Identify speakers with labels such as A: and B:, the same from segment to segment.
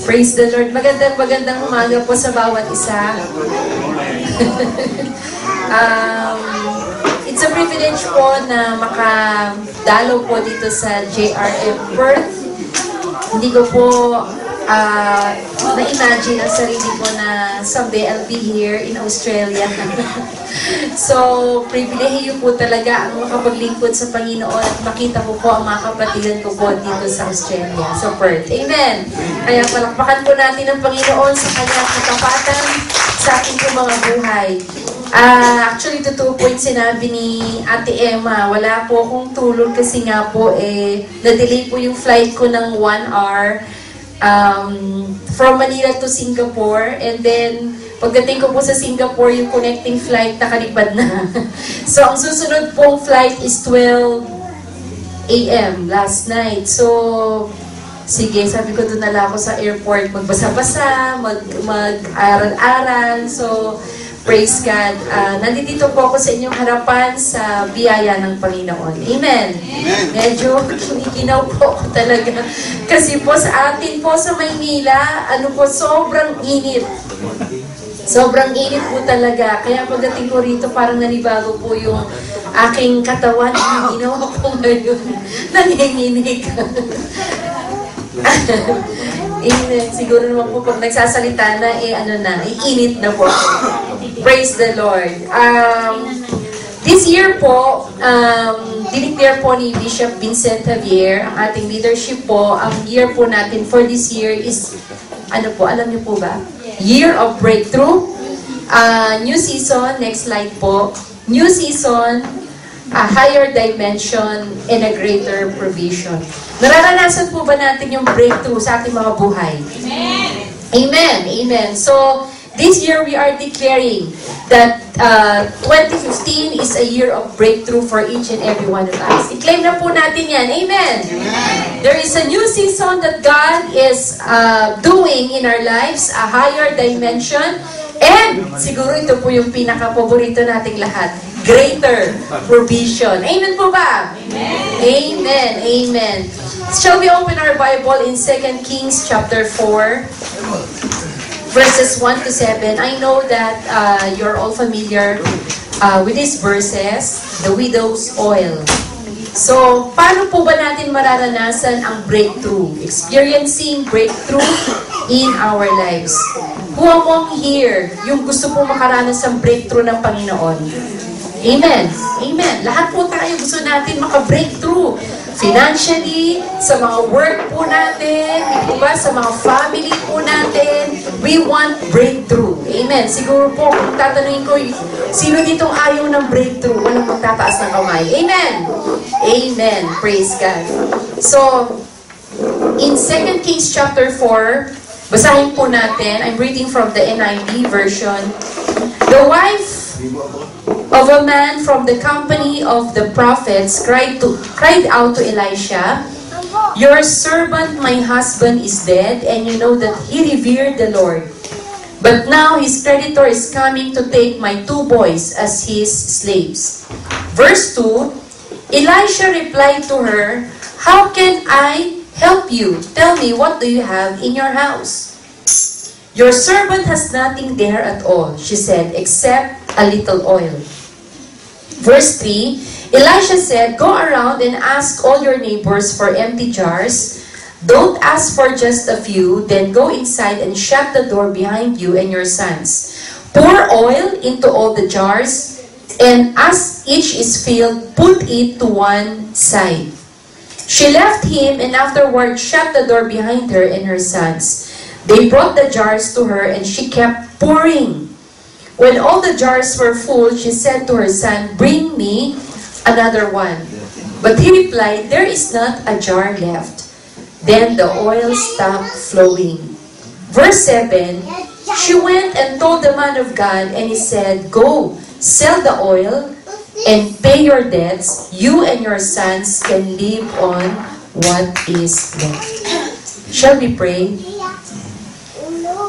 A: Praise the Lord. Magandang umaga po sa bawat isa. It's a privilege po na makadalo po dito sa JRM Perth. Hindi ko po na-imagine ang sarili ko na someday I'll be here in Australia. So, pribilehiyo po talaga ang makapaglingkod sa Panginoon at makita ko po ang mga kapatiran ko po dito sa Australia, sa Perth. Amen! Kaya palakpakan po natin ang Panginoon sa kanyang katapatan sa ating po mga buhay. Actually, totoo po yung sinabi ni Ate Emma. Wala po akong tulog kasi nga po na-delay po yung flight ko ng 1 hour from Manila to Singapore, and then pagdating ko po sa Singapore, yung connecting flight nakalipad na. So ang susunod pong flight is 12 AM last night. So sige, sabi ko doon na lang ako sa airport magbasa-basa, mag-aral-aral. So praise God. Nandito po ako sa inyong harapan sa biyaya ng Panginoon. Amen. Amen. Medyo kinikinaw po ako talaga. Kasi po sa atin po sa Maynila, sobrang init. Sobrang init po talaga. Kaya pagdating ko rito, parang nanibago po yung aking katawan. Ginawa ko ngayon. Nanginginig. Siguro naman po pag nagsasalita na, init na po. Praise the Lord. This year po, dineclare po ni Bishop Vincent Javier, ang ating leadership po, ang year po natin for this year is, alam niyo po ba? Year of Breakthrough. New season, next slide po. New season, a higher dimension, and a greater provision. Nararanasan po ba natin yung breakthrough sa ating mga buhay? Amen! Amen! Amen! So, this year we are declaring that 2015 is a year of breakthrough for each and every one of us. I-claim na po natin yan. Amen! Amen! There is a new season that God is doing in our lives, a higher dimension, and siguro ito po yung pinaka-paborito nating lahat, greater provision. Amen po ba? Amen! Amen! Amen! Shall we open our Bible in 2 Kings chapter 4? Verses 1 to 7. I know that you're all familiar with these verses, the widow's oil. So, paano po ba natin mararanasan ang breakthrough? Experiencing breakthrough in our lives. Who among here, yung gusto po makaranas ng breakthrough ng Panginoon? Amen. Amen. Lahat po tayo gusto natin maka-breakthrough. Financially, sa mga work po natin, diba? Sa mga family po natin, we want breakthrough. Amen. Siguro po, kung tatanungin ko, sino ditong ayaw ng breakthrough? Walang magtataas ng kamay. Amen. Amen. Praise God. So, in 2 Kings chapter 4, basahin po natin. I'm reading from the NIV version. The wife of a man from the company of the prophets cried out to Elisha, "Your servant, my husband, is dead, and you know that he revered the Lord. But now his creditor is coming to take my 2 boys as his slaves." Verse 2, Elisha replied to her, "How can I help you? Tell me, what do you have in your house?" "Your servant has nothing there at all," she said, "except a little oil." Verse 3, Elisha said, "Go around and ask all your neighbors for empty jars. Don't ask for just a few, then go inside and shut the door behind you and your sons. Pour oil into all the jars, and as each is filled, put it to one side." She left him and afterward shut the door behind her and her sons. They brought the jars to her and she kept pouring. When all the jars were full, she said to her son, "Bring me another one." But he replied, "There is not a jar left." Then the oil stopped flowing. Verse 7, she went and told the man of God, and he said, "Go, sell the oil and pay your debts. You and your sons can live on what is left." Shall we pray?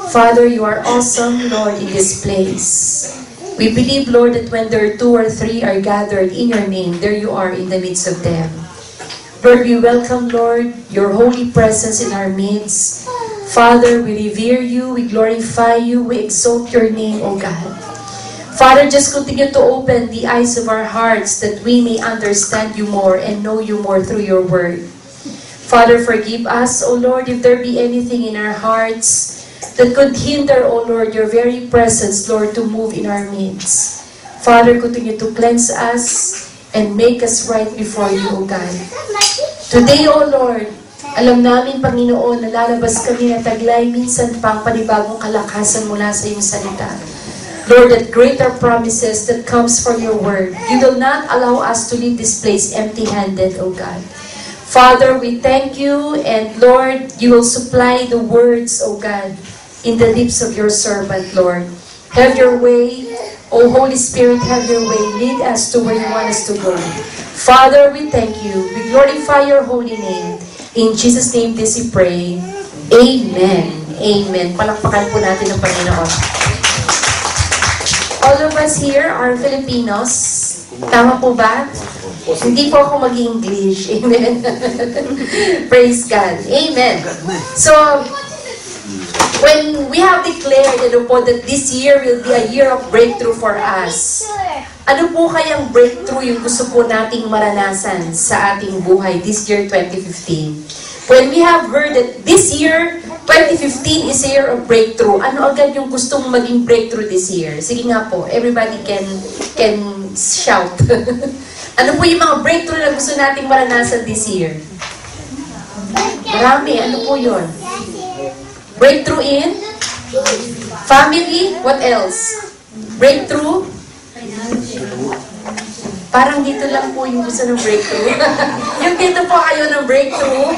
A: Father, you are awesome, Lord, in this place. We believe, Lord, that when there are 2 or 3 are gathered in your name, there you are in the midst of them. Lord, we welcome, Lord, your holy presence in our midst. Father, we revere you, we glorify you, we exalt your name, O God. Father, just continue to open the eyes of our hearts that we may understand you more and know you more through your word. Father, forgive us, O Lord, if there be anything in our hearts that could hinder, O Lord, your very presence, Lord, to move in our midst. Father, continue to cleanse us and make us right before you, O God. Today, O Lord, alam namin, Panginoon, na lalabas kami na taglay minsan pang panibagong kalakasan mula sa iyong salita. Lord, that greater promises that comes from your word. You will not allow us to leave this place empty-handed, O God. Father, we thank you, and Lord, you will supply the words, O God, in the lips of your servant, Lord. Have your way, O Holy Spirit, have your way. Lead us to where you want us to go. Father, we thank you. We glorify your holy name. In Jesus' name, this we pray. Amen. Amen. Palakpakan po natin ang Panginoon. All of us here are Filipinos. Tama po ba? Hindi po ako mag-English. Amen. Praise God. Amen. So, when we have declared that this year will be a year of breakthrough for us, ano po kayang breakthrough yung gusto po nating maranasan sa ating buhay this year 2015? When we have heard that this year 2015 is a year of breakthrough, ano agad yung gustong maging breakthrough this year? Sige nga po, everybody can shout. Ano po yung mga breakthrough na gusto nating maranasan this year? Marami, ano po yun? Breakthrough in family, what else? Breakthrough? Parang dito lang po yung gusto ng breakthrough. Yung dito po kayo ng breakthrough.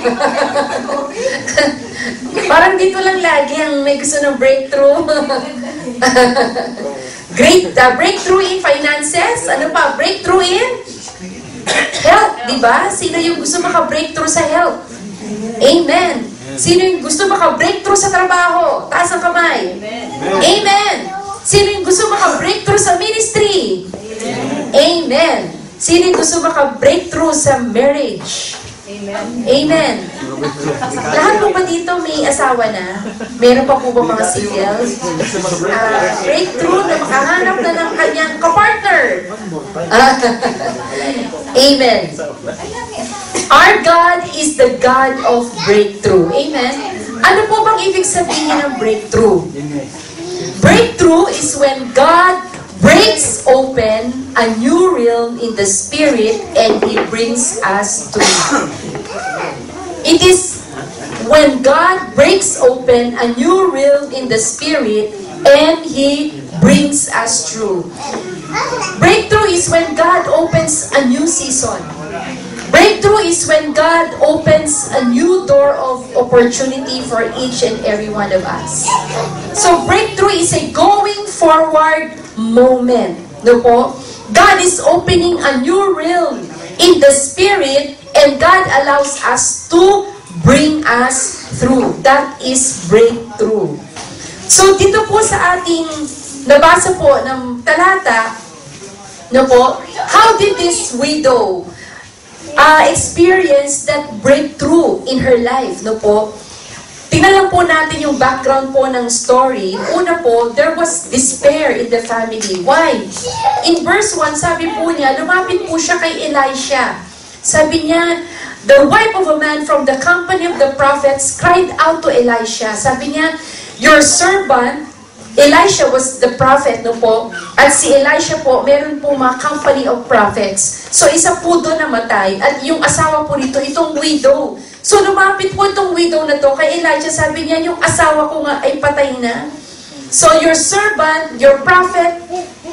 A: Parang dito lang lagi ang may gusto ng breakthrough. Great breakthrough in finances. Ano pa? Breakthrough in health, di ba? Sino yung gusto maka-breakthrough sa health? Amen. Sino yung gusto maka-breakthrough sa trabaho? Taas ang kamay. Amen. Sino yung gusto maka-breakthrough sa ministry? Amen. Sino yung gusto maka-breakthrough sa marriage? Amen. Lahat po ba dito may asawa na? Meron pa po ba mga singles? Breakthrough na makahanap na ng kanyang kapartner. Amen. Our God is the God of breakthrough. Amen. Ano po bang ibig sabihin ng breakthrough? Breakthrough is when God breaks open a new realm in the Spirit and He brings us to it. It is when God breaks open a new realm in the Spirit and He brings us through. Breakthrough is when God opens a new season. Breakthrough is when God opens a new door of opportunity for each and every one of us. So breakthrough is a going forward moment. No po? God is opening a new realm in the Spirit and God allows us to bring us through. That is breakthrough. So dito po sa ating nabasa po ng talata, no po, how did this widow experience that breakthrough in her life, no po? Tingnan lang po natin yung background po ng story. Una po, there was despair in the family. Why? In verse 1, sabi po niya, lumapit po siya kay Elisha. Sabi niya, the wife of a man from the company of the prophets cried out to Elisha. Sabi niya, your servant, Elisha was the prophet, no po? At si Elisha po, meron po mga company of prophets. So, isa po doon namatay. At yung asawa po nito, itong widow. So, lumapit po itong widow na to kay Elijah. Sabi niya, yung asawa ko nga ay patay na. So, your servant, your prophet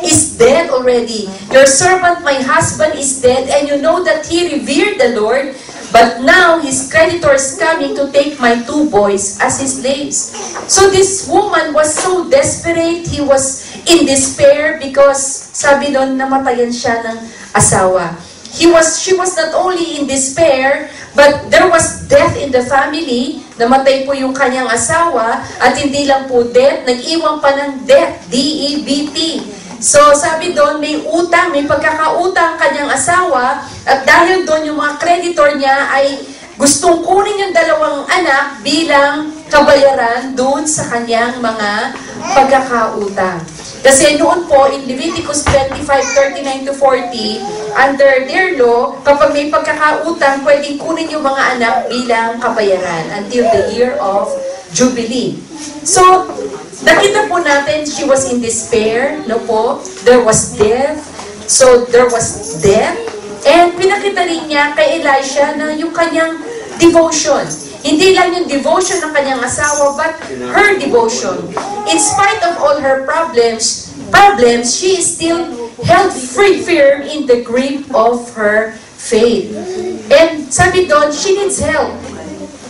A: is dead already. Your servant, my husband, is dead. And you know that he revered the Lord. But now, his creditor is coming to take my 2 boys as his slaves. So, this woman was so desperate. He was in despair because, sabi doon, namatayan siya ng asawa. She was not only in despair, but there was death in the family. Namatay po yung kanyang asawa. At hindi lang po death, nag-iwan pa ng death, D-E-B-T. So, sabi doon, may utang, may pagkakautang kanyang asawa, at dahil doon yung mga creditor niya ay gustong kunin yung dalawang anak bilang kabayaran doon sa kanyang mga pagkakautang. Kasi noon po, in Leviticus 25:39-40, under their law, kapag may pagkakautang, pwedeng kunin yung mga anak bilang kabayaran until the year of Jubilee. So, nakita po natin, she was in despair, no po? There was death. So, there was death. And pinakita rin niya kay Elisha na yung kanyang devotion. Hindi lang yung devotion ng kanyang asawa, but her devotion. In spite of all her problems, she is still held firm in the grip of her faith. And sabi doon, she needs help.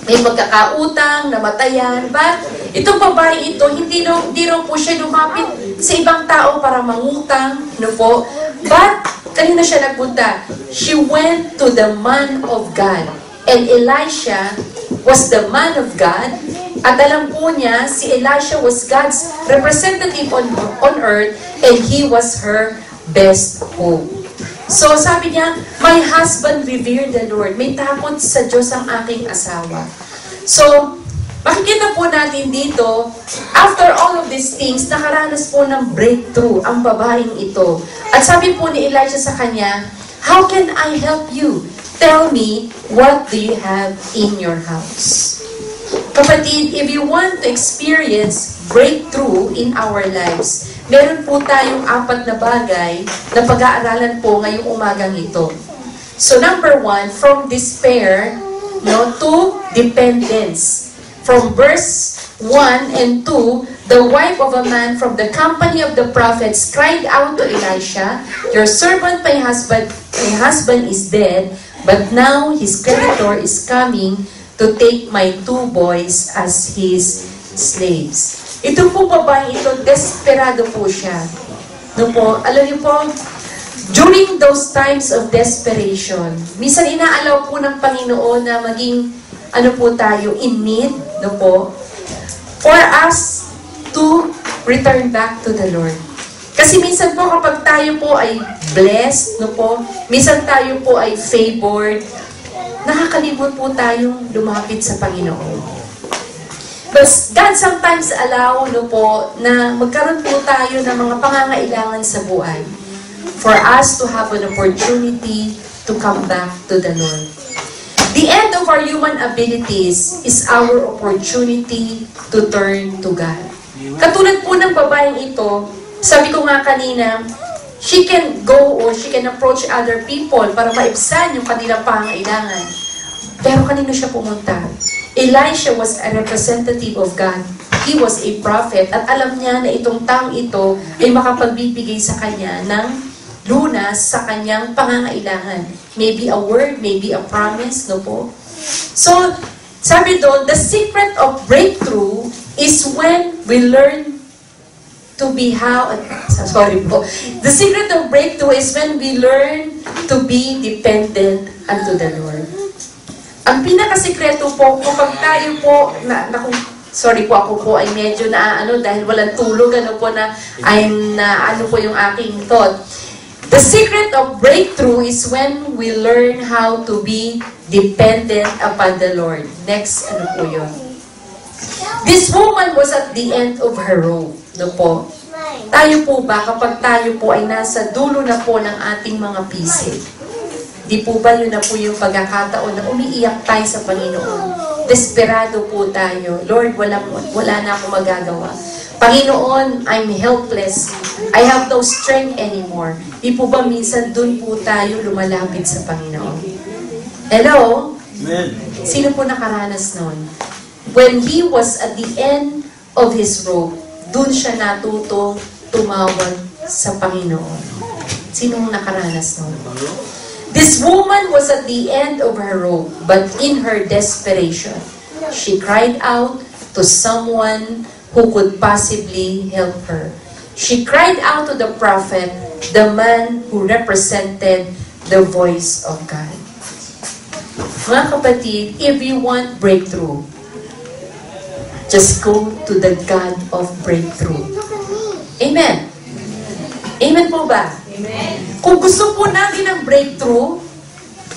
A: May magkakautang, namatayan, but itong babae ito, hindi raw po siya lumapit sa ibang tao para mangutang, no po? But, kanina siya nagpunta? She went to the man of God. And Elisha was the man of God. At alam po niya, si Elisha was God's representative on earth, and he was her best hope. So sabi niya, my husband revered the Lord. May takot sa Diyos ang aking asawa. So, makikita po natin dito, after all of these things, nakaranas po ng breakthrough ang babaeng ito. At sabi po ni Elisha sa kanya, how can I help you? Tell me, what do you have in your house? Kapatid, if you want to experience breakthrough in our lives, meron po tayong 4 na bagay na pag-aaralan po ngayong umagang ito. So number 1, from despair to dependence. From verse 1 and 2, the wife of a man from the company of the prophets cried out to Elisha, your servant, my husband is dead, but now his creditor is coming to take my 2 boys as his slaves. Ito po babae ito, desperado po siya. No po, alam niyo po, during those times of desperation, minsan inaalaw po ng Panginoon na maging, tayo, in need, no po, for us to return back to the Lord. Kasi minsan po kapag tayo po ay blessed, no po, minsan tayo po ay favored, nakakalimot po tayong lumapit sa Panginoon. But God sometimes allow, no po, na magkaroon po tayo ng mga pangangailangan sa buhay for us to have an opportunity to come back to the Lord. The end of our human abilities is our opportunity to turn to God. Katulad po ng babaeng ito, sabi ko nga kanina, she can go or she can approach other people para maibsan yung kanilang pangangailangan. Pero kanino siya pumunta? Elisha was a representative of God. He was a prophet at alam niya na itong taong ito ay makapagbibigay sa kanya ng lunas sa kanyang pangangailangan. Maybe a word, maybe a promise, no po? So, sabi doon, the secret of breakthrough is when we learn to be The secret of breakthrough is when we learn to be dependent unto the Lord. Ang pinakasikreto po, kapag tayo po, ako po ay medyo dahil walang tulog, po yung aking thought. The secret of breakthrough is when we learn how to be dependent upon the Lord. Next, po yun? This woman was at the end of her rope. No po? Tayo po ba, kapag tayo po ay nasa dulo na po ng ating mga pisik, di po ba yun na po yung pagkakataon na umiiyak tayo sa Panginoon? Desperado po tayo. Lord, wala na akong magagawa. Panginoon, I'm helpless. I have no strength anymore. Di po ba minsan dun po tayo lumalapit sa Panginoon? Hello?
B: Amen.
A: Sino po nakaranas nun? When he was at the end of his rope, dun siya natutong tumawag sa Panginoon. Sino nakaranas nun? This woman was at the end of her rope, but in her desperation, she cried out to someone who could possibly help her. She cried out to the prophet, the man who represented the voice of God. Mga kapatid, if you want breakthrough, just go to the God of breakthrough. Amen. Amen po ba?
B: Amen.
A: Kung gusto po natin ng breakthrough,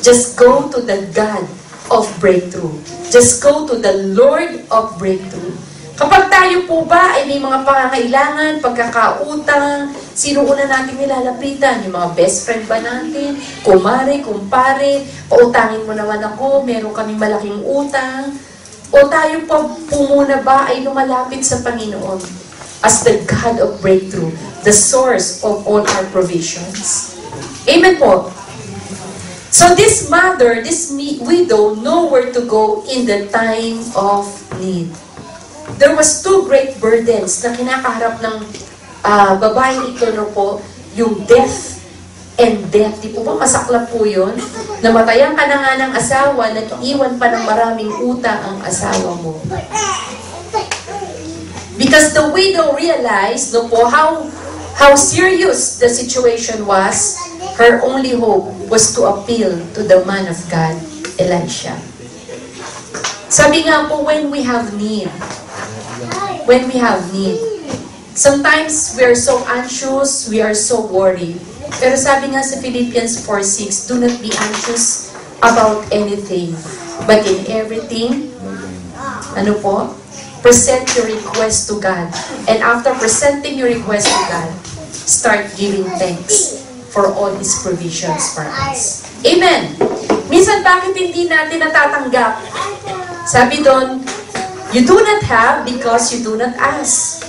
A: just go to the God of breakthrough. Just go to the Lord of breakthrough. Kapag tayo po ba ay may mga pangangailangan, pagkakautang, sino una natin nilalapitan? Yung mga best friend ba natin? Kumare, kumpare, pautangin mo naman ako, meron kaming malaking utang. O tayo po muna ba ay lumalapit sa Panginoon as the God of breakthrough, the source of all our provisions. Amen po. So this mother, this widow, know where to go in the time of need. There was two great burdens na kinakaharap ng babaeng ito, no po, yung death and death. Di po ba masaklap po yun? Namatayan ka na nga ng asawa, nag-iwan pa ng maraming utang ang asawa mo. Because the widow realized, no po, how serious the situation was, her only hope was to appeal to the man of God, Elisha. Sabi nga po, when we have need, sometimes we are so anxious, we are so worried. Pero sabi nga sa Philippians 4:6, do not be anxious about anything, but in everything, ano po? Present your request to God. And after presenting your request to God, start giving thanks for all His provisions for us. Amen! Minsan, bakit hindi natin natatanggap? Sabi doon, you do not have because you do not ask.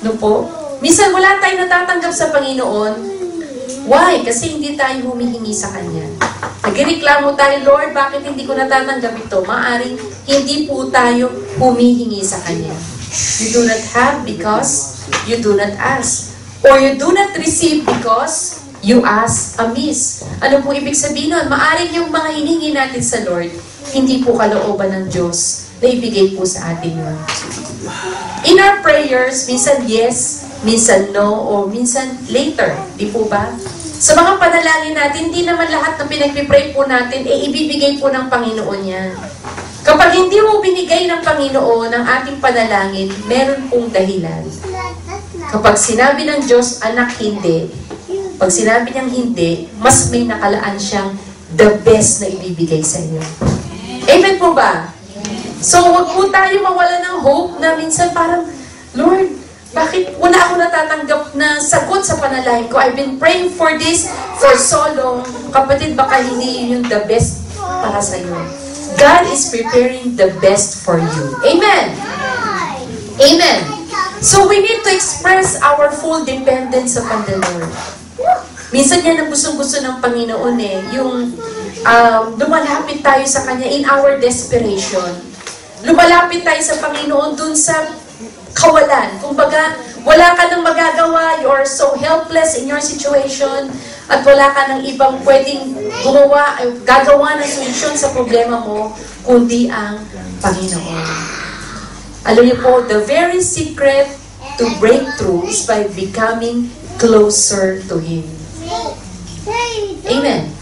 A: No po? Minsan, wala tayong natatanggap sa Panginoon. Why? Kasi hindi tayo humihingi sa Kanya. Nagreklamo tayo, Lord, bakit hindi ko natatanggap ito? Maaring hindi po tayo humihingi sa Kanya. You do not have because you do not ask. Or you do not receive because you ask amiss. Ano po ibig sabihin nun? Maaring yung mga hiningi natin sa Lord, hindi po kalooban ng Diyos na ibigay po sa atin yun. In our prayers, minsan yes, minsan no, o minsan later. Di po ba? Sa mga panalangin natin, hindi naman lahat ng pinagpipray po natin, ibibigay po ng Panginoon yan. Kapag hindi mo binigay ng Panginoon ang ating panalangin, meron pong dahilan. Kapag sinabi ng Diyos, anak, hindi. Pag sinabi niyang hindi, mas may nakalaan siyang the best na ibibigay sa iyo. Amen po ba? So, wag po tayo mawala ng hope na minsan parang, Lord, bakit wala ako natatanggap na sagot sa panalangin ko? I've been praying for this for so long. Kapatid, baka hindi yun yung the best para sa iyo. God is preparing the best for you. Amen! Amen! So, we need to express our full dependence upon the Lord. Minsan yan ang gustong-gusto ng Panginoon yung lumalapit tayo sa Kanya in our desperation. Lumalapit tayo sa Panginoon dun sa kawalan. Kumbaga, wala ka nang magagawa, you are so helpless in your situation, at wala ka nang ibang pwedeng gagawa ng solusyon sa problema mo, kundi ang Panginoon. Alam niyo po, the very secret to breakthrough is by becoming closer to Him. Amen.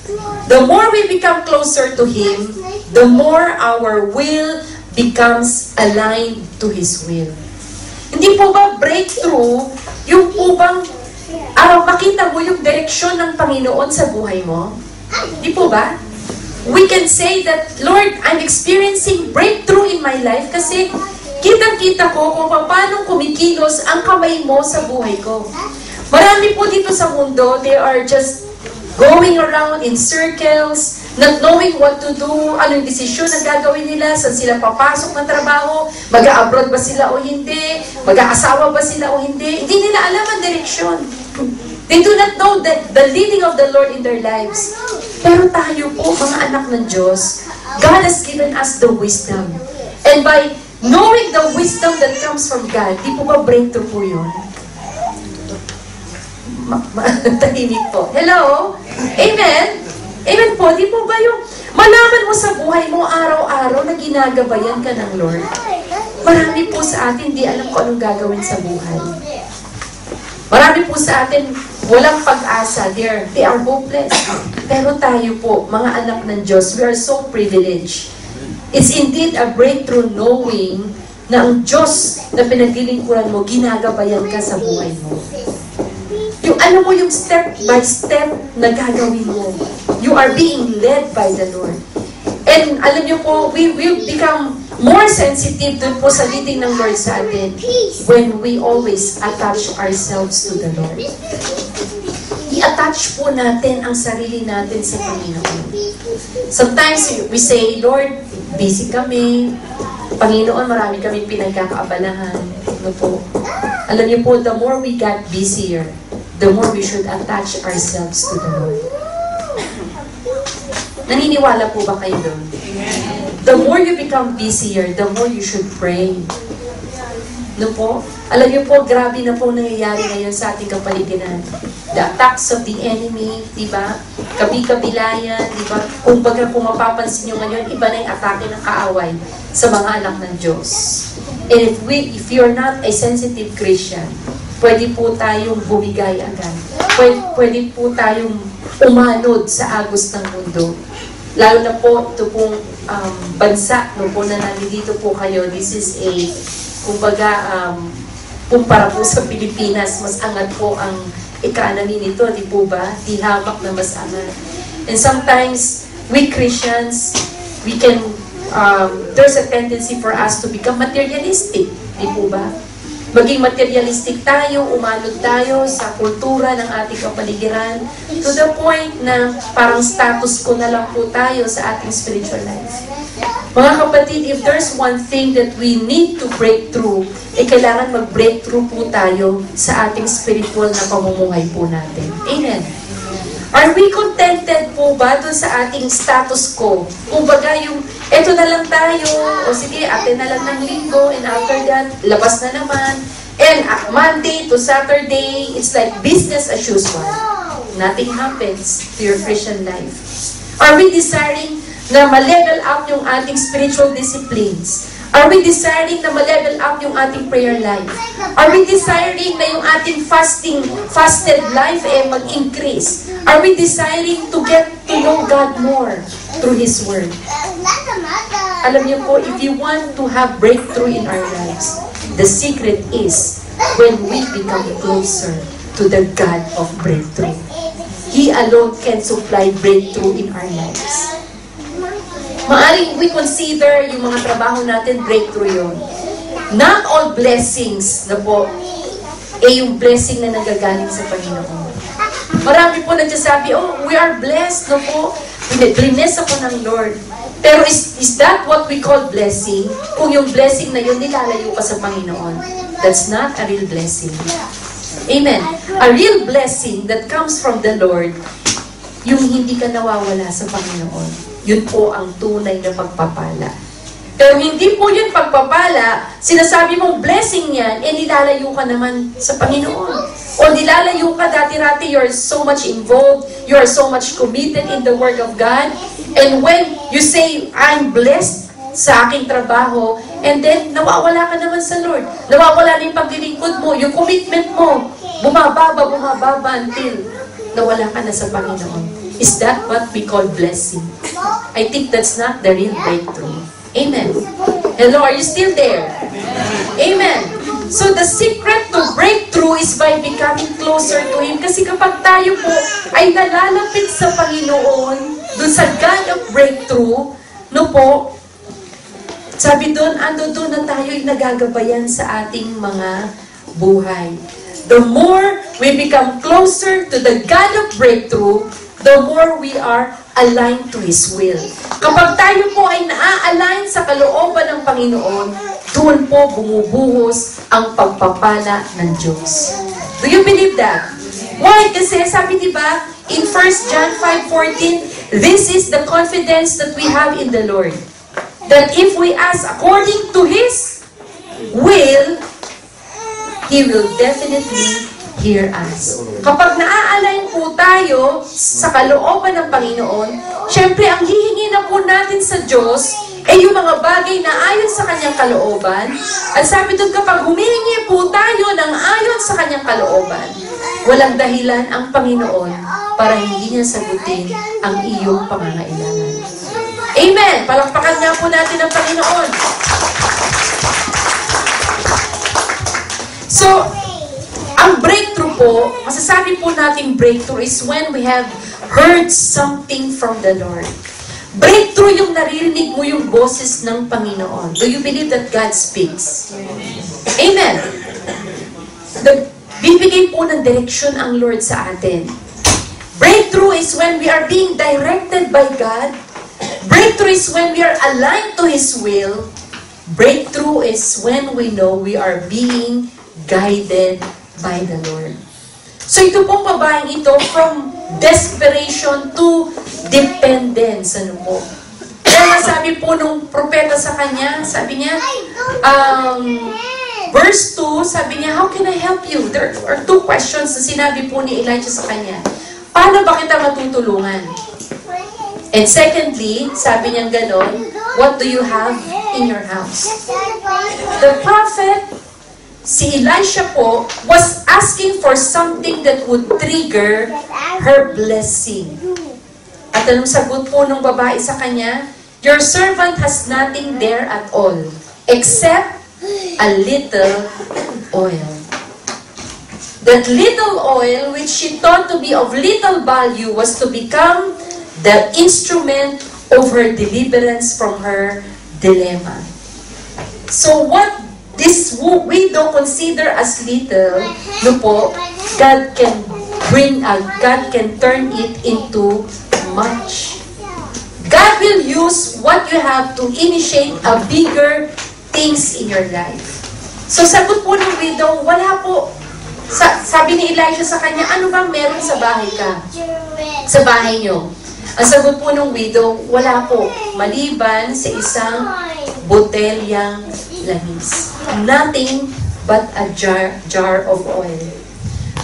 A: The more we become closer to Him, the more our will becomes aligned to His will. Hindi po ba breakthrough, yung po bang makita mo yung direksyon ng Panginoon sa buhay mo? Hindi po ba? We can say that, Lord, I'm experiencing breakthrough in my life kasi kitang-kita ko kung paano kumikilos ang kamay mo sa buhay ko. Marami po dito sa mundo, they are just going around in circles, not knowing what to do, anong desisyon na gagawin nila, saan sila papasok ng trabaho, mag-a-abroad ba sila o hindi, mag-aasawa ba sila o hindi. Hindi nila alam ang direksyon. They do not know the leading of the Lord in their lives. Pero tayo po, mga anak ng Diyos, God has given us the wisdom. And by knowing the wisdom that comes from God, di po ba breakthrough po yun? Tahimik po. Hello? Amen? Amen po. Di po ba yung malaman mo sa buhay mo araw-araw na ginagabayan ka ng Lord? Marami po sa atin di alam kung anong gagawin sa buhay. Marami po sa atin walang pag-asa. They are hopeless. Pero tayo po, mga anak ng Diyos, we are so privileged. It's indeed a breakthrough knowing na ang Diyos na pinaglilingkuran mo, ginagabayan ka sa buhay mo. Yung alam mo yung step by step na gagawin mo. You are being led by the Lord. And alam niyo po, we will become more sensitive dun po sa leading ng Lord sa atin when we always attach ourselves to the Lord. I-attach po natin ang sarili natin sa Panginoon. Sometimes we say, Lord, busy kami. Panginoon, marami kami pinagkakaabalahan. Ano po? Alam niyo po, the more we got busier, the more we should attach ourselves to the Lord. Naniniwala po ba kayo doon? The more you become busier, the more you should pray. No po? Alam niyo po, grabe na po nangyayari ngayon sa ating kapaligiran. The attacks of the enemy, di ba? Kabi-kabilayan, di ba? Kung baga kung mapapansin niyo ngayon, iba na yung atake ng kaaway sa mga anak ng Diyos. And if you're not a sensitive Christian, pwede po tayong bumigay agad. Pwede po tayong umanod sa agos ng mundo. Lalo na po, ito pong bansa, no po na nandito po kayo, this is a, kumbaga, kumpara po sa Pilipinas, mas angat po ang economy nito, di po ba? Di hamak na mas angat. And sometimes, we Christians, we can, there's a tendency for us to become materialistic, di po ba? Maging materialistic tayo, umanod tayo sa kultura ng ating kapaligiran to the point na parang status ko na lang po tayo sa ating spiritual life. Mga kapatid, if there's one thing that we need to break through, kailangan mag-breakthrough po tayo sa ating spiritual na pamumuhay po natin. Amen. Are we contented po ba doon sa ating status quo? Kung baga yung, eto na lang tayo, o sige, atin na lang ng linggo, and after that, labas na naman. And Monday to Saturday, it's like business as usual. Nothing happens to your Christian life. Are we desiring na ma-level up yung ating spiritual disciplines? Are we desiring na ma-level up yung ating prayer life? Are we desiring na yung ating fasted life mag-increase? Are we desiring to get to know God more through His Word? Alam niyo po, if you want to have breakthrough in our lives, the secret is when we become closer to the God of breakthrough. He alone can supply breakthrough in our lives. Maaring we consider yung mga trabaho natin, breakthrough yun. Not all blessings na po, yung blessing na nagagaling sa Panginoon. Marami po nagsasabi, oh, we are blessed, no po. Bless ako ng Lord. Pero is that what we call blessing? Kung yung blessing na yun, nilalayo ka sa Panginoon. That's not a real blessing. Amen. A real blessing that comes from the Lord, yung hindi ka nawawala sa Panginoon. Yun po ang tunay na pagpapala. Pero hindi po yun pagpapala, sinasabi mong blessing yan, nilalayo ka naman sa Panginoon. O nilalayo ka, dati-rati, you're so much involved, you are so much committed in the Word of God, and when you say, I'm blessed sa aking trabaho, and then nawawala ka naman sa Lord. Nawawala na yung paglilingkod mo, yung commitment mo, bumababa until nawala ka na sa Panginoon. Is that what we call blessing? I think that's not the real breakthrough. Amen. Hello, are you still there? Amen. So the secret to breakthrough is by becoming closer to Him. Kasi kapag tayo po ay nalalapit sa Panginoon, dun sa God of breakthrough, no po, sabi dun, doon na tayo ay nagagabayan sa ating mga buhay. The more we become closer to the God of breakthrough, the more we are aligned to His will. Kapag tayo po ay naa-align sa kalooban ng Panginoon, doon po bumubuhos ang pagpapala ng Diyos. Do you believe that? Why? Kasi sabi diba, in 1 John 5:14, this is the confidence that we have in the Lord. That if we ask according to His will, He will definitely hear us. Kapag naa-align po tayo sa kalooban ng Panginoon, syempre ang hihingi na po natin sa Diyos ay yung mga bagay na ayon sa Kanyang kalooban. At sabi doon, kapag humihingi po tayo ng ayon sa Kanyang kalooban, walang dahilan ang Panginoon para hindi niya sagutin ang iyong pangangailangan. Amen! Palakpakan nga po natin ang Panginoon. So, Ang breakthrough po, masasabi po natin breakthrough is when we have heard something from the Lord. Breakthrough yung naririnig mo yung boses ng Panginoon. Do you believe that God speaks? Amen. Bibigay po ng direksyon ang Lord sa atin. Breakthrough is when we are being directed by God. Breakthrough is when we are aligned to His will. Breakthrough is when we know we are being guided by the Lord. So ito pong babaeng ito, from desperation to dependence. Ano po? Kaya sabi po nung propeta sa kanya, sabi niya, verse 2, sabi niya, how can I help you? There are two questions na sinabi po ni Elijah sa kanya. Paano ba kita matutulungan? And secondly, sabi niya ganon, what do you have in your house? The prophet, si Elisha po, was asking for something that would trigger her blessing. At anong sagot po ng babae sa kanya? Your servant has nothing there at all, except a little oil. That little oil, which she thought to be of little value, was to become the instrument of her deliverance from her dilemma. So what this widow consider as little, no po, God can turn it into much. God will use what you have to initiate a bigger things in your life. So sagot po ng widow, wala po. Sabi ni Elijah sa kanya, ano bang meron sa bahay ka? Sa bahay niyo. Ang sagot po ng widow, wala po. Maliban sa isang botelyang langis. Nothing but a jar of oil.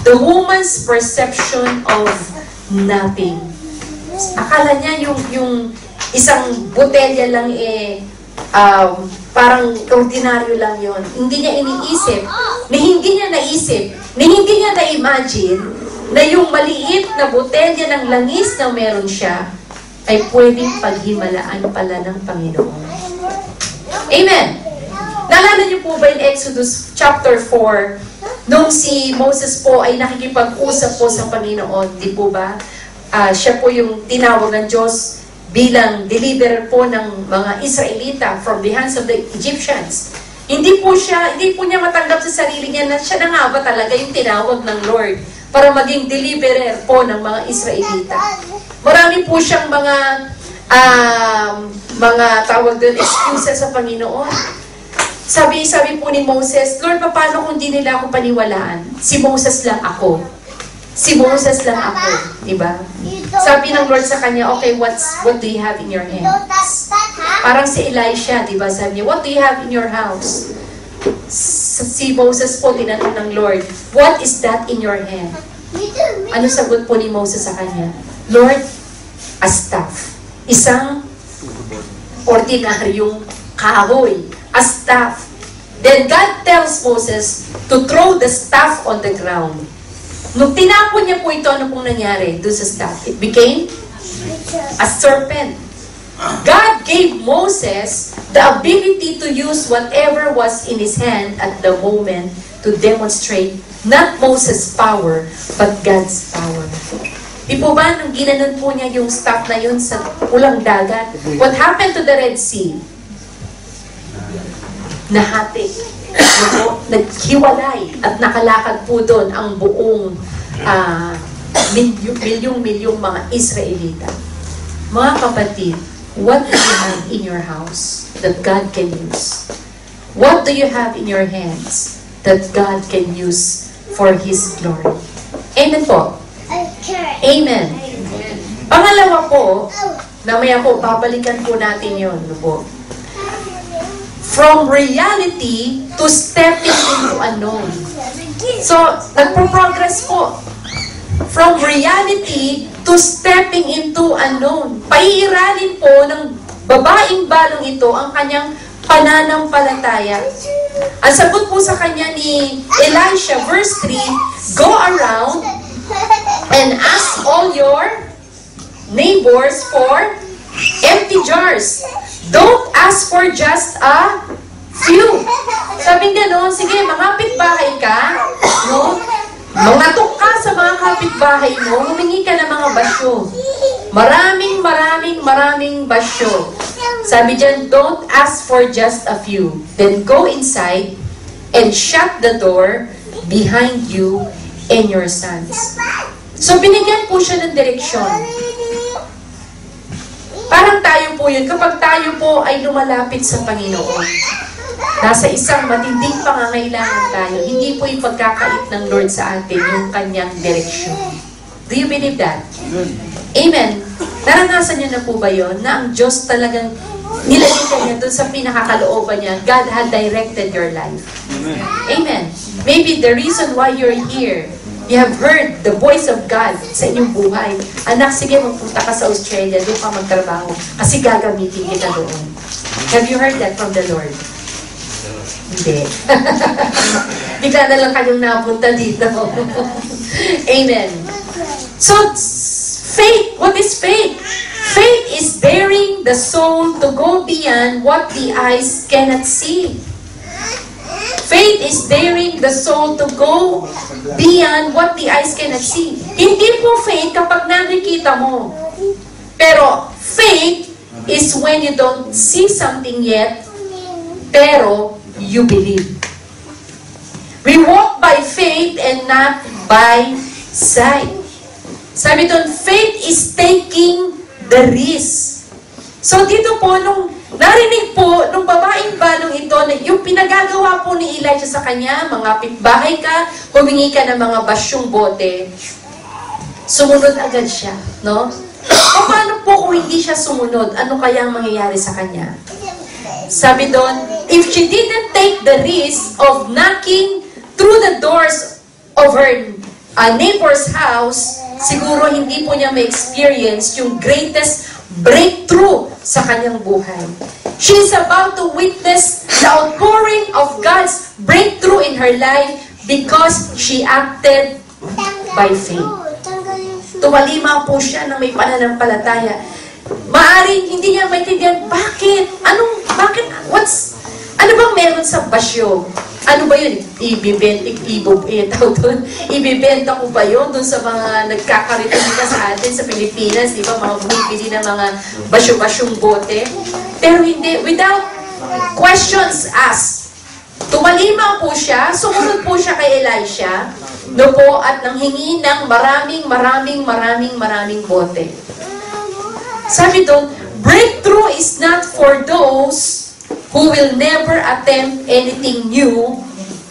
A: The woman's perception of nothing. Akala niya yung isang botelya lang parang ordinaryo lang yon. Hindi niya iniisip, hindi niya na-imagine na yung maliit na botelya ng langis na meron siya ay pwedeng paghimalaan pala ng Panginoon. Amen! Naalala niyo po ba in Exodus chapter 4, nung si Moses po ay nakikipag-usap po sa Panginoon, di po ba? Siya po yung tinawag ng Diyos bilang deliverer po ng mga Israelita from the hands of the Egyptians. Hindi po niya matanggap sa sarili niya na siya na nga ba talaga yung tinawag ng Lord para maging deliverer po ng mga Israelita. Marami po siyang mga tawag doon, excuses sa Panginoon. Sabi po ni Moses, Lord, paano kung di nila ako paniwalaan? Si Moses lang ako. Diba? Sabi ng Lord sa kanya, okay, what do you have in your hands? Parang si Elisha, diba? Sabi niya, what do you have in your house? Si Moses po, tinanong ng Lord, what is that in your hand? Ano sagot po ni Moses sa kanya? Lord, a staff. Isang ordinaryong kahoy. A staff. Then God tells Moses to throw the staff on the ground. Nung tinapon niya po ito, ano pong nangyari doon sa staff? It became a serpent. God gave Moses the ability to use whatever was in his hand at the moment to demonstrate not Moses' power, but God's power. Di po ba, nung ginanon po niya yung staff na yun sa pulang dagat, what happened to the Red Sea? Nahati. Naghiwalay at nakalakad po doon ang buong milyong mga Israelita. Mga kapatid, what do you have in your house that God can use? What do you have in your hands that God can use for His glory? Amen po. Amen. Pangalawa po, namaya po, babalikan po natin yun. Po. From reality to stepping into unknown. So, nagpo-progress po. From reality to stepping into unknown. Paiiralin po ng babaeng balong ito ang kanyang pananampalataya. Ang sagot po sa kanya ni Elisha, verse 3, go around and ask all your neighbors for empty jars. Don't ask for just a few. Sabi gano'n, sige, mangapit bahay ka, no? Mangatok ka sa mga kapitbahay mo, humingi ka ng mga basyo. Maraming basyo. Sabi dyan, don't ask for just a few. Then go inside and shut the door behind you and your sons. So, binigyan po siya ng direksyon. Parang tayo po yun. Kapag tayo po ay lumalapit sa Panginoon, nasa isang matinding pangangailangan tayo, hindi po yung pagkakait ng Lord sa atin yung kanyang direksyon. Do you believe that? Amen. Naranasan niyo na po ba yun? Na ang Diyos talagang nilagay ka niya doon sa pinakakalooban niya. God had directed your life. Amen. Maybe the reason why you're here, you have heard the voice of God sa inyong buhay. Anak, sige, magpunta ka sa Australia, doon ka magtrabaho, kasi gagamitin kita doon. Have you heard that from the Lord? Hindi. Bigla na lang kanyang napunta dito. Amen. So, faith, what is faith? Faith is daring the soul to go beyond what the eyes cannot see. Faith is daring the soul to go beyond what the eyes cannot see. Hindi po faith kapag nakikita mo. Pero faith is when you don't see something yet, pero you believe. We walk by faith and not by sight. Sabi doon, faith is taking the risk. So dito po, nung narinig po, nung babaeng balong ito, na yung pinagagawa po ni Elijah sa kanya, mga bahay ka, humingi ka ng mga basyong bote, sumunod agad siya, no? O paano po kung hindi siya sumunod? Ano kaya ang mangyayari sa kanya? Sabi doon, if she didn't take the risk of knocking through the doors of her neighbor's house, siguro hindi po niya ma-experience yung greatest breakthrough sa kanyang buhay. She's about to witness the outpouring of God's breakthrough in her life because she acted by faith. Tumalima po siya na may pananampalataya. Maaring hindi niya maintindihan, bakit? Ano bang meron sa basyo? Ano ba yun? Ibibenta ko ba yun dun sa mga nagkakarito sa atin sa Pilipinas, di ba? Mga bumibili ng mga basyo-basyong bote. Pero hindi, without questions asked. Tumalima po siya, sumunod po siya kay Elisha, no po, at nanghingi ng maraming bote. Sabi doon, breakthrough is not for those who will never attempt anything new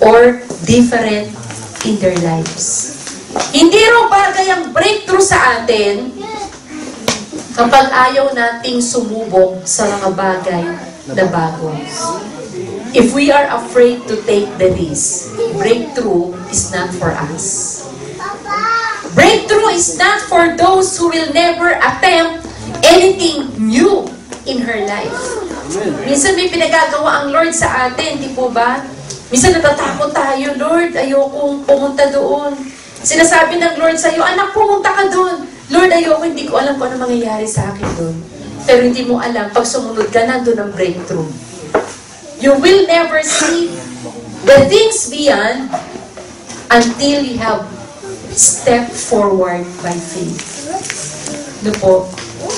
A: or different in their lives. Hindi raw bagay ang breakthrough sa atin kapag ayaw nating sumubok sa mga bagay na bago. If we are afraid to take the risk, breakthrough is not for us. Breakthrough is not for those who will never attempt anything new in her life. Minsan may pinagagawa ang Lord sa atin, di po ba? Minsan natatakot tayo, Lord, ayokong pumunta doon. Sinasabi ng Lord sa'yo, anak, pumunta ka doon. Lord, ayoko, hindi ko alam kung ano mangyayari sa akin doon. Pero hindi mo alam, pag sumunod ka, nandun ang breakthrough. You will never see the things beyond until you have stepped forward by faith. No po?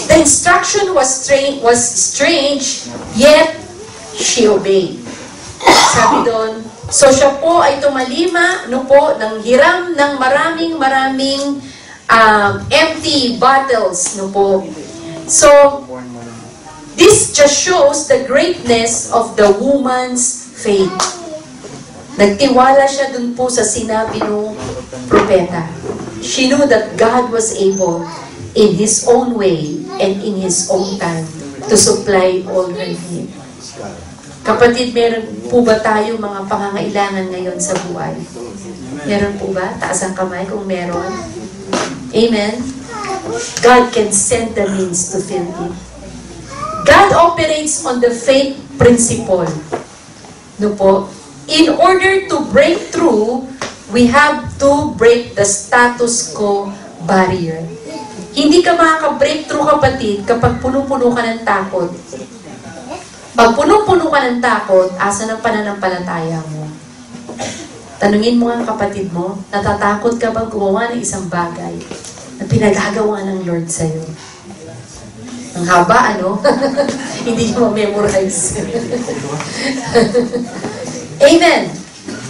A: The instruction was strange, yet she obeyed. Sabi doon, so siya po ay tumalima, no po, nang hiram ng maraming empty bottles, no po. So, this just shows the greatness of the woman's faith. Nagtiwala siya dun po sa sinabi ng propeta. She knew that God was able in His own way and in His own time to supply all her need. Kapatid, meron po ba tayo mga pangangailangan ngayon sa buhay? Meron po ba? Taas ang kamay kung meron. Amen? God can send the means to fill it. God operates on the faith principle. No po? In order to break through, we have to break the status quo barrier. Hindi ka makaka-breakthrough, kapatid, kapag puno-puno ka ng takot. Pag puno-puno ka ng takot, asa ng pananampalataya mo? Tanungin mo ang kapatid mo, natatakot ka bang gumawa ng isang bagay na pinagagawa ng Lord sa'yo? Ang haba, ano? Hindi mo memorize. Amen.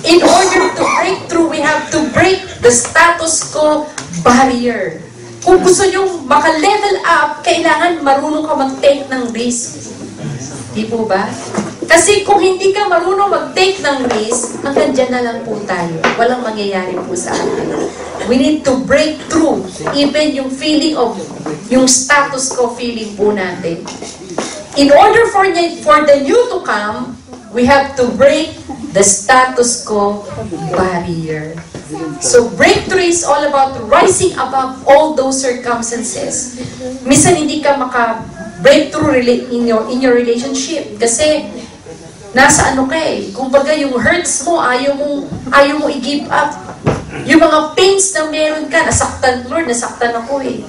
A: In order to break through, we have to break the status quo barrier. Kung gusto nyo maka-level up, kailangan marunong ka mag-take ng risk. Di po ba? Kasi kung hindi ka marunong mag-take ng risk, hanggang dyan na lang po tayo. Walang mangyayari po sa atin. We need to break through even yung feeling of, yung status quo feeling po natin. In order for the new to come, we have to break the status quo barrier. So breakthrough is all about rising above all those circumstances. Minsan hindi ka maka-breakthrough in your relationship kasi nasa ano ka eh. Kumbaga yung hurts mo, ayaw mo i-give up. Yung mga pains na meron ka, nasaktan, Lord, nasaktan ako eh.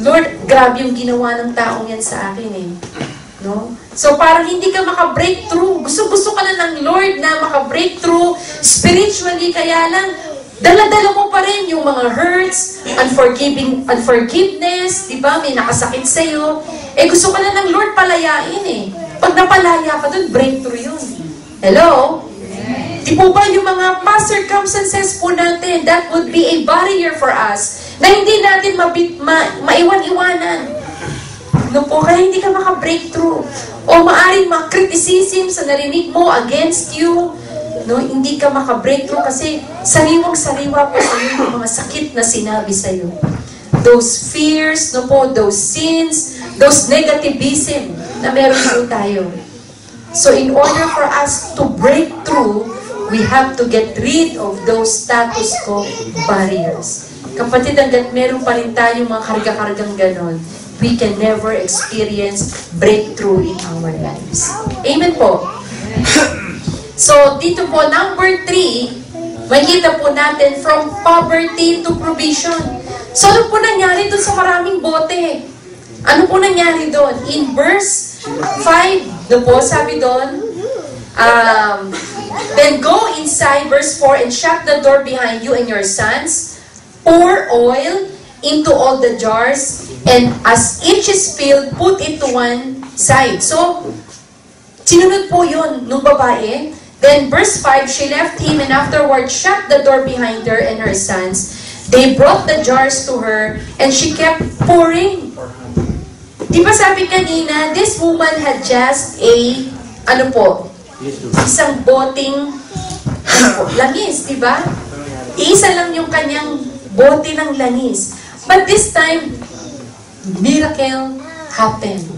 A: Lord, grabe yung ginawa ng taong yan sa akin eh. No? So parang hindi ka maka-breakthrough. Gusto ka na ng Lord na maka-breakthrough spiritually, kaya lang, dala-dala mo pa rin yung mga hurts, unforgiveness, di ba? May nakasakit sa'yo. Eh gusto ka na ng Lord palayain eh. Pag napalaya ka dun, breakthrough yun. Hello? Di po ba yung mga past circumstances po natin, that would be a barrier for us na hindi natin maiwan-iwanan. No po, kaya hindi ka maka-breakthrough. O maaring ma-criticism sa narinig mo against you. No, hindi ka maka-breakthrough kasi sariwang-sariwa pa sa iyo yung mga sakit na sinabi sa iyo. Those fears, no po, those sins, those negativism na meron po tayo. So in order for us to break through, we have to get rid of those status quo barriers. Kapatid, hanggat meron pa rin tayong mga karga-kargang ganon, we can never experience breakthrough in our lives. Amen po. So, dito po, number 3, makita po natin from poverty to provision. So, ano po nangyari doon sa maraming bote? Ano po nangyari doon? In verse 5, doon po, sabi doon, then go inside, verse 4, and shut the door behind you and your sons, pour oil into all the jars, and as each is filled, put it to one side. So, sinunod po yun nung babae. Then, verse 5, she left him and afterward shut the door behind her and her sons. They brought the jars to her and she kept pouring. Di ba sabi kanina, this woman had just isang boting langis, di ba? Iisa lang yung kanyang bote ng langis. But this time, miracle happened.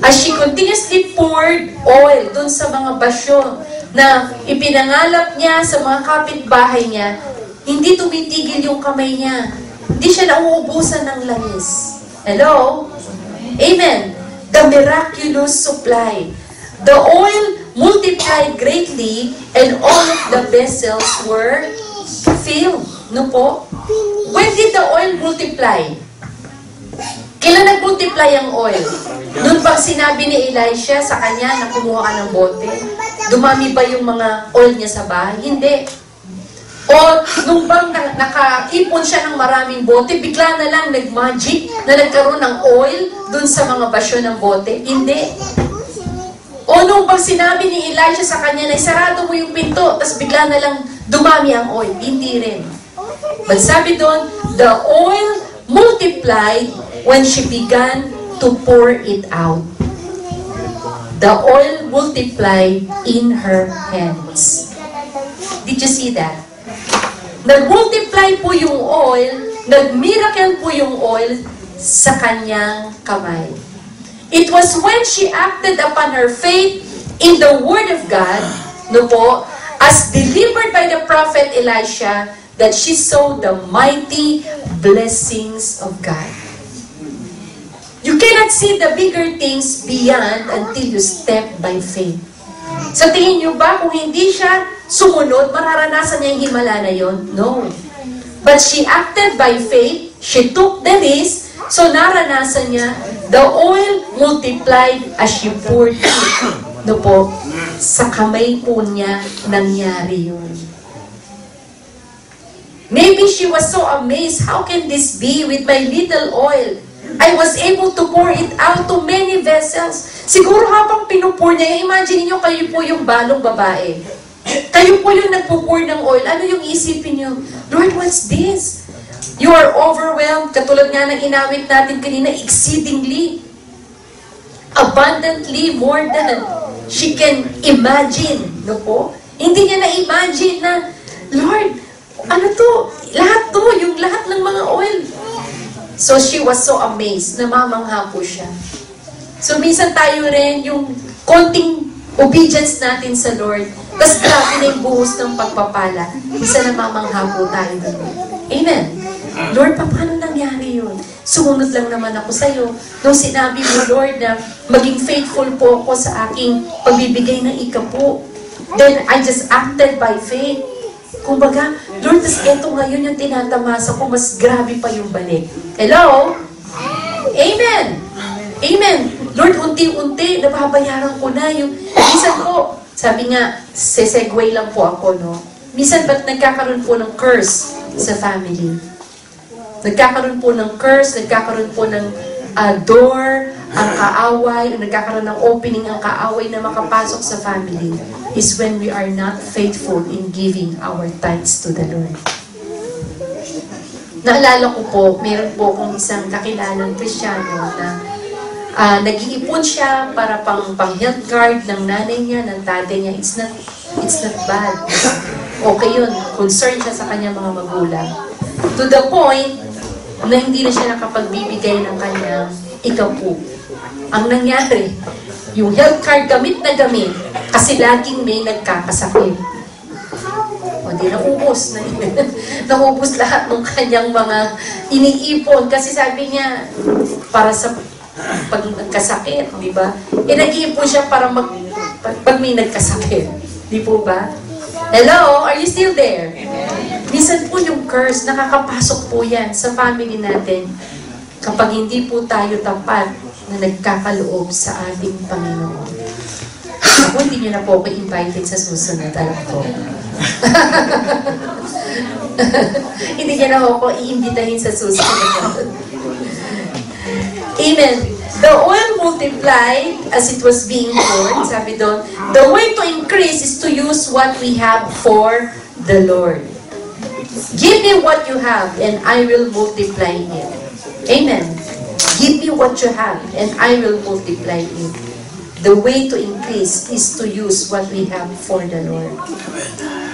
A: As she continuously poured oil dun sa mga basyo na ipinangalap niya sa mga kapitbahay niya, hindi tumitigil yung kamay niya. Hindi siya nauubusan ng langis. Hello? Amen. The miraculous supply. The oil multiplied greatly and all of the vessels were filled. No po? When did the oil multiply? Kailan nag-multiply ang oil? Noon bang sinabi ni Elisha sa kanya na kumuha ka ng bote? Dumami ba yung mga oil niya sa bahay? Hindi. O nung bang nakaipon siya ng maraming bote, bigla na lang nag-magic na nagkaroon ng oil dun sa mga basyo ng bote? Hindi. O nung bang sinabi ni Elisha sa kanya na isarado mo yung pinto, tapos bigla na lang dumami ang oil? Hindi rin. But sabi doon, the oil multiplied when she began to pour it out. The oil multiplied in her hands. Did you see that? Nag-multiply po yung oil, nag-miracle po yung oil sa kanyang kamay. It was when she acted upon her faith in the Word of God, no po, as delivered by the prophet Elisha, that she saw the mighty blessings of God. You cannot see the bigger things beyond until you step by faith. Sa tingin nyo ba, kung hindi siya sumunod, mararanasan niya yung himala na yon? No. But she acted by faith, she took the risk, so naranasan niya, the oil multiplied as she poured it. No po, sa kamay po niya nangyari yun. Maybe she was so amazed, how can this be with my little oil? I was able to pour it out to many vessels. Siguro habang pinupur niya, imagine niyo kayo po yung balong babae. Kayo po yung nagpupur ng oil. Ano yung isipin niyo? Lord, what's this? You are overwhelmed. Katulad nga ng inawit natin kanina, exceedingly, abundantly, more than she can imagine. No po? Hindi niya na-imagine na, Lord, ano to? Lahat to, yung lahat ng mga oil. So she was so amazed, namamangha po siya. So minsan tayo rin, yung konting obedience natin sa Lord, tas grabe na yung buhos ng pagpapala, isa namamangha po tayo doon. Amen. Lord, paano nangyari yun? Sumunod lang naman ako sa'yo. Nung sinabi mo, Lord, na maging faithful po ako sa aking pagbibigay ng ikapo, then I just acted by faith. Kumbaga, Lord, tas eto ngayon yung tinatamasa ko, mas grabe pa yung balik. Hello? Amen! Amen! Lord, unti-unti, nababayaran ko na yung... Minsan po, sabi nga, sesegue lang po ako, no? Minsan ba't nagkakaroon po ng curse sa family? Nagkakaroon po ng curse, nagkakaroon po ng door, ang kaaway, nagkakaroon ng opening ang kaaway na makapasok sa family is when we are not faithful in giving our tithes to the Lord. Naalala ko po, meron po akong isang kakilalang Kristiyano na nag-iipon siya para pang health card ng nanay niya, ng tatay niya. It's not bad. Okay yun. Concerned siya sa kanyang mga magulang. To the point na hindi na siya nakapagbibigay ng kanyang ikapu. Ang nangyari, yung health card gamit na gamit, kasi laging may nagkakasakit. O di naubos na naubos lahat ng kanyang mga iniipon. Kasi sabi niya, para sa pag nagkasakit, di ba? Nag-iipon siya para pag may nagkasakit. Di po ba? Hello? Are you still there? Minsan po yung curse, nakakapasok po yan sa family natin kapag hindi po tayo tapat na nagkakaloob sa ating Panginoon. Ako, hindi niyo na po ako invited sa susunod. Alam ko. Hindi niyo na ako iimbitahin sa susunod. Amen. The oil multiplied as it was being poured. Sabi doon, the way to increase is to use what we have for the Lord. Give me what you have and I will multiply it. Amen. Give me what you have and I will multiply it. The way to increase is to use what we have for the Lord.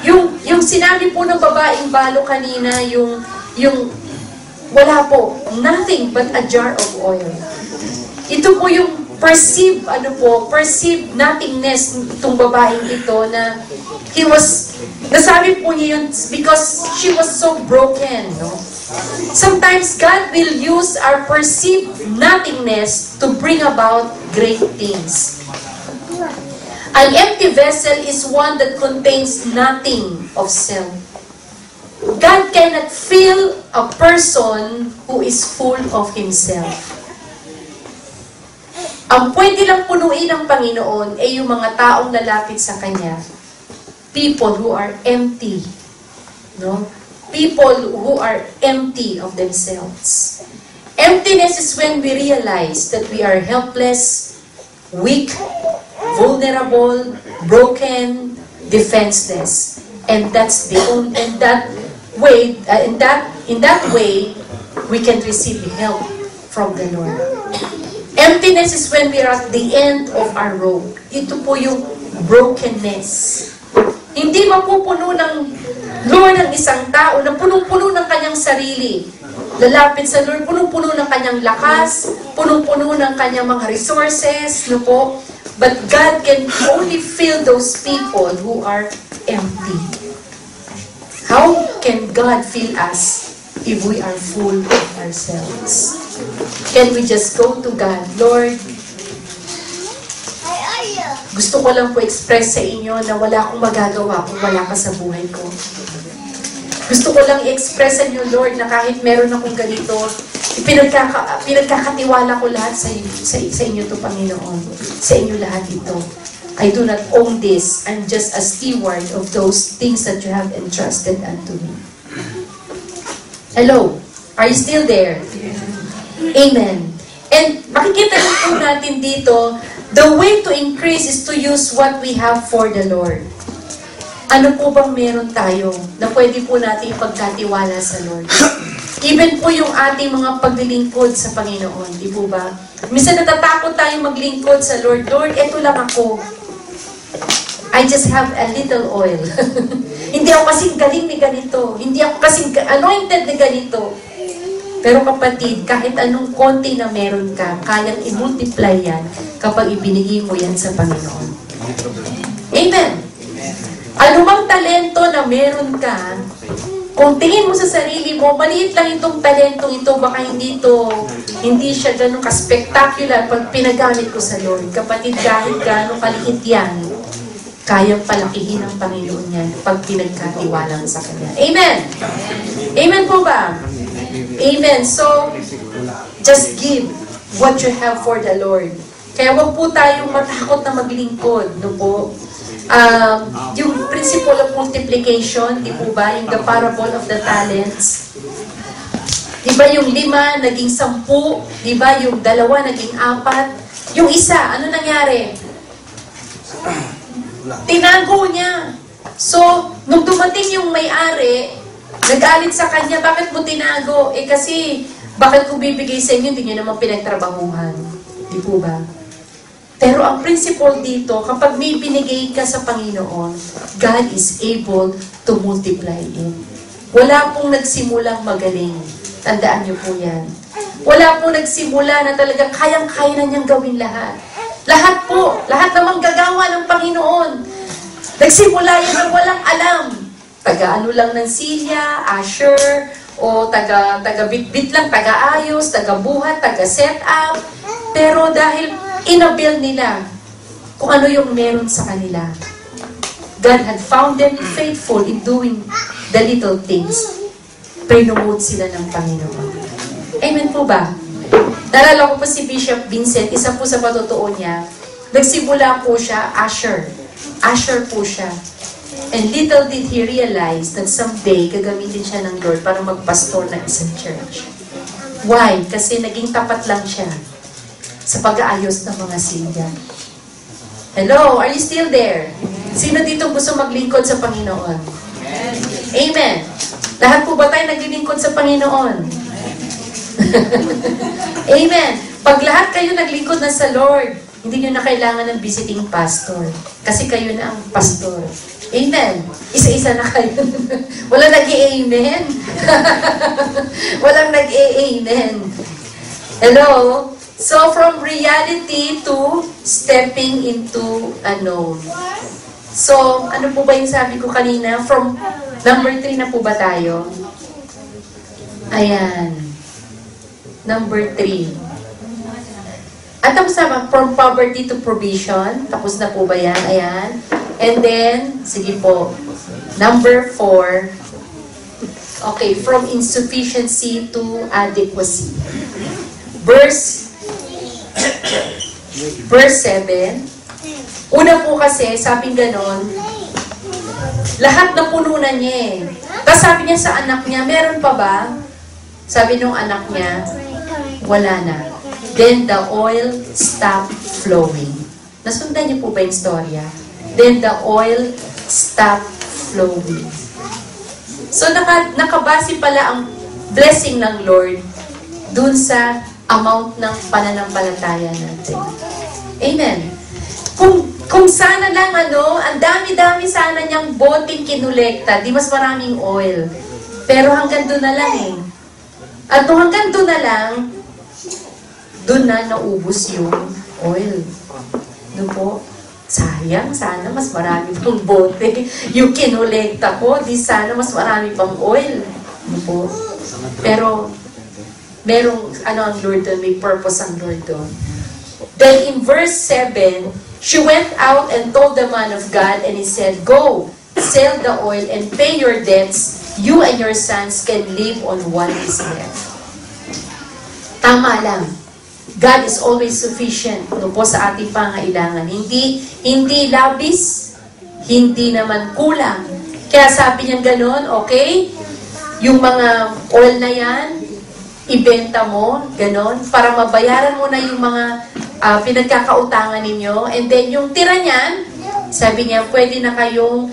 A: Yung sinabi po ng babaeng balo kanina, yung wala po, nothing but a jar of oil. Ito po yung perceived nothingness itong babaeng ito na nasabi po niya yun because she was so broken, no? Sometimes God will use our perceived nothingness to bring about great things. An empty vessel is one that contains nothing of self. God cannot fill a person who is full of himself. Ang pwede lang punuin ng Panginoon ay yung mga taong lalapit sa Kanya. People who are empty. No? People who are empty of themselves. Emptiness is when we realize that we are helpless, weak, vulnerable, broken, defenseless. And that's the only, in that way, we can receive help from the Lord. Emptiness is when we are at the end of our rope. Ito po yung brokenness. Hindi mapupuno ng Lord ng isang tao na punong-puno ng kanyang sarili. Lalapit sa Lord, punong-puno ng kanyang lakas, punong-puno ng kanyang mga resources, no po? But God can only fill those people who are empty. How can God fill us if we are full of ourselves? Can we just go to God, Lord, gusto ko lang po express sa inyo na wala akong magagawa kung wala ka sa buhay ko. Gusto ko lang i-express sa inyo, Lord, na kahit meron akong ganito, pinagkakatiwala ko lahat sa inyo to, Panginoon. Sa inyo lahat ito. I do not own this. I'm just a steward of those things that you have entrusted unto me. Hello? Are you still there? Amen. And makikita rin po natin dito, the way to increase is to use what we have for the Lord. Ano po bang meron tayo na pwede po natin ipagkatiwala sa Lord? Even po yung ating mga paglilingkod sa Panginoon, di po ba? Minsan natatakot tayong maglingkod sa Lord. Lord, eto lang ako. I just have a little oil. Hindi ako kasing galing ni ganito. Hindi ako kasing anointed ni ganito. Pero kapatid, kahit anong konti na meron ka, kayang i-multiply yan kapag ibinigay mo yan sa Panginoon. Amen. Anumang talento na meron ka, kung tingin mo sa sarili mo, maliit lang itong talentong ito, baka hindi siya ganun ka-spectacular pag pinagamit ko sa Lord. Kapatid, kahit gano'ng kaliit yan, kayang palakihin ng Panginoon yan pag pinagkatiwalang sa Kanya. Amen! Amen po ba? Amen. So, just give what you have for the Lord. Kaya wag po tayong matakot na maglingkod, no po? Yung principle of multiplication, di po ba? Yung the parable of the talents. Di ba yung 5 naging 10? Di ba yung 2 naging 4? Yung isa, ano nangyari? Tinago niya. So, nung dumating yung may-ari, nagalit sa kanya, bakit mo tinago? Eh kasi, bakit ko bibigay sa inyo, hindi nyo naman pinagtrabahuhan. Di po ba? Pero ang principle dito, kapag may binigay ka sa Panginoon, God is able to multiply it. Wala pong nagsimulang magaling. Tandaan niyo po yan. Wala pong nagsimula na talaga kayang-kaya na niyang gawin lahat. Lahat po, lahat namang gagawa ng Panginoon. Nagsimula yan na walang alam. Taga-ano lang ng silya, usher, o taga-bit-bit lang, taga-ayos, taga-buhat, taga-set up. Pero dahil inabil nila kung ano yung meron sa kanila, God had found them faithful in doing the little things. Pinomote sila ng Panginoon. Amen po ba? Nalala ko pa si Bishop Vincent, isa po sa patotoo niya, nagsimula po siya, usher. Usher po siya. And little did he realize that someday, gagamitin siya ng Lord para magpastor ng isang church. Why? Kasi naging tapat lang siya sa pag-aayos ng mga silya. Hello? Are you still there? Sino dito gusto maglingkod sa Panginoon? Amen. Lahat po ba tayo naglilingkod sa Panginoon? Amen. Pag lahat kayo naglingkod na sa Lord, hindi nyo na kailangan ng visiting pastor. Kasi kayo na ang pastor. Amen. Isa-isa na kayo. Walang nag-i-amen. Walang nag-i-amen. Hello? So, from reality to stepping into unknown. So, ano po ba yung sabi ko kanina? From number 3 na po ba tayo? Ayan. Number 3. At tapos na, from poverty to provision. Tapos na po ba yan? Ayan. And then, sige po. Number 4. Okay, from insufficiency to adequacy. Verse 7. Una po kasi, sabi ganon, lahat na puno na niya eh. Tapos sabi niya sa anak niya, meron pa ba? Sabi nung anak niya, wala na. Then the oil stopped flowing. Nasundan niyo po ba yung storya? Then the oil stopped flowing. So nakabase pala ang blessing ng Lord dun sa amount ng pananampalataya natin. Amen. Kung sana lang ang dami-dami sana niyang boteng kinulekta, di mas maraming oil. Pero hanggang doon na lang eh. At kung hanggang doon na lang, doon na naubos yung oil. Doon po, sayang, sana mas marami pang bote. Yung kinulekta ko, di sana mas marami pang oil. Doon po. Pero, merong, ang Lord doon, may purpose ang Lord doon. Then in verse 7, she went out and told the man of God, and he said, "Go, sell the oil and pay your debts. You and your sons can live on what is left." Tama lang. God is always sufficient po sa ating pangailangan. Hindi labis, hindi naman kulang. Kaya sabi niya gano'n, okay? yung mga oil na yan, ibenta mo, ganon, para mabayaran mo na yung mga pinagkakautangan ninyo. And then, yung tira niyan, sabi niya, pwede na kayong,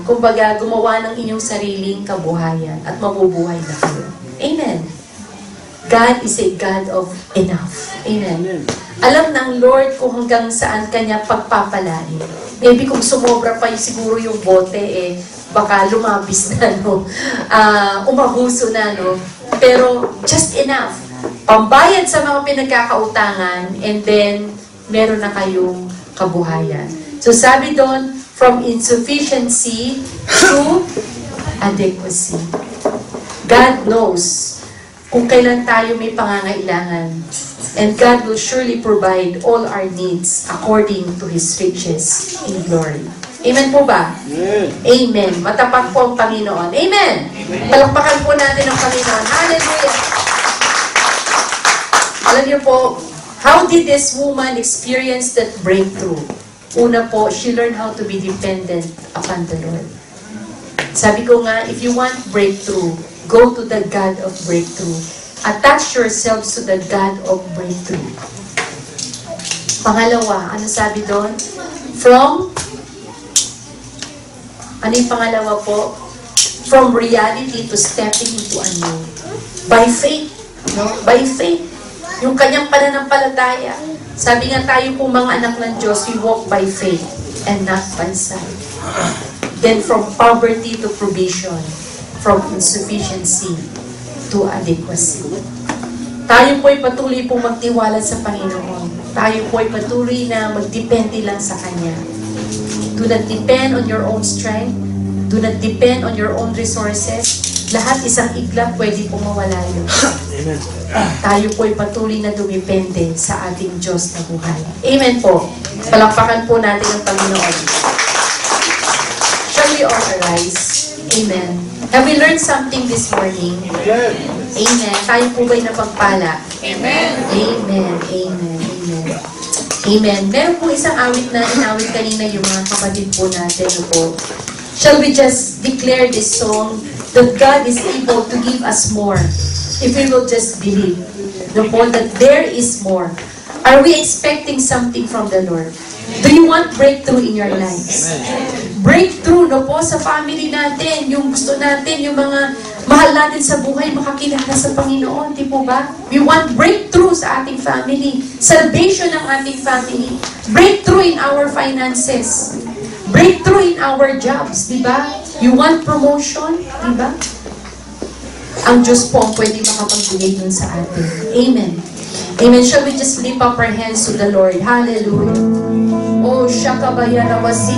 A: kumbaga, gumawa ng inyong sariling kabuhayan at mabubuhay na kayo. Amen. God is a God of enough. Amen. Alam ng Lord kung hanggang saan kanya pagpapalain. Maybe kung sumobra pa siguro yung bote, baka lumabis na, no? Umahuso na, no? Pero just enough. Pambayad sa mga pinagkakautangan, and then meron na kayong kabuhayan. So sabi doon, from insufficiency to adequacy. God knows kung kailan tayo may pangangailangan. And God will surely provide all our needs according to His riches in glory. Amen po ba?
B: Amen.
A: Amen. Matapat po ang Panginoon. Amen. Palakpakan po natin ang Panginoon. Hallelujah. Alam niyo po, how did this woman experience that breakthrough? Una po, she learned how to be dependent upon the Lord. Sabi ko nga, if you want breakthrough, go to the God of breakthrough. Attach yourselves to the God of breakthrough. Pangalawa, ano sabi doon? Ano yung pangalawa po? From reality to stepping into a new. By faith. No? By faith. Yung kanyang pananampalataya. Sabi nga tayo kung mga anak ng Diyos, we walk by faith and not by sight. Then from poverty to provision. From insufficiency to adequacy. Tayo po'y patuloy pong magtiwala sa Panginoon. Tayo po'y patuloy na magdepende lang sa Kanya. Do not depend on your own strength. Do not depend on your own resources. Lahat isang iglap pwede pong mawala yun.
B: Amen.
A: Tayo po'y patuloy na dumipende sa ating Diyos na buhay. Amen po. Palakpakan po natin ang Panginoon. Shall we all arise? Amen. Have we learned something this morning?
B: Amen.
A: Amen. Tayo po ba'y napagpala?
C: Amen.
A: Amen. Amen. Amen. Amen. Meron po isang awit na inawit kanina yung mga kapatid po natin. Po. Shall we just declare this song that God is able to give us more if we will just believe that there is more. Are we expecting something from the Lord? Do you want breakthrough in your lives? Breakthrough, no po, sa family natin, yung gusto natin, yung mga mahal natin sa buhay, makakilala sa Panginoon, di po ba? We want breakthrough sa ating family, salvation ng ating family, breakthrough in our finances, breakthrough in our jobs, di ba? You want promotion, di ba? Ang Diyos po ang pwede makapagbigay dun sa atin. Amen. Amen. Shall we just lift up our hands to the Lord? Hallelujah. Oh, shakabayana wasi.